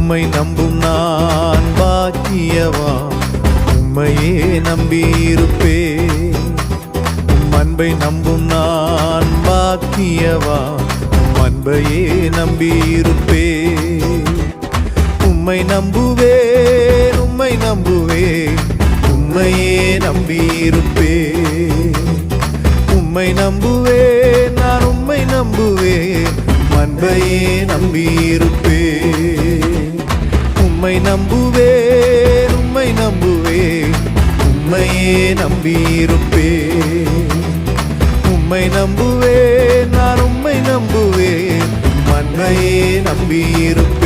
உம்மை நம்பும் நான் பாக்கியவான், உம்மையே நம்பியிருப்பேன். உம் அன்பை நம்பும் நான் பாக்கியவான், உம் அன்பையே நம்பியிருப்பேன். உம்மை நம்புவேன், உம்மை நம்புவேன், உம்மையே நம்பியிருப்பேன். உம்மை நம்புவேன், நான் உம்மை நம்புவேன், அன்பையே நம்பியிருப்பேன். உம்மை நம்புவேன், உம்மை நம்புவேன், உம்மையே நம்பியிருப்பேன். உம்மை நம்புவேன், நான் உம்மை நம்புவேன், அன்பையே நம்பியிருப்பேன்.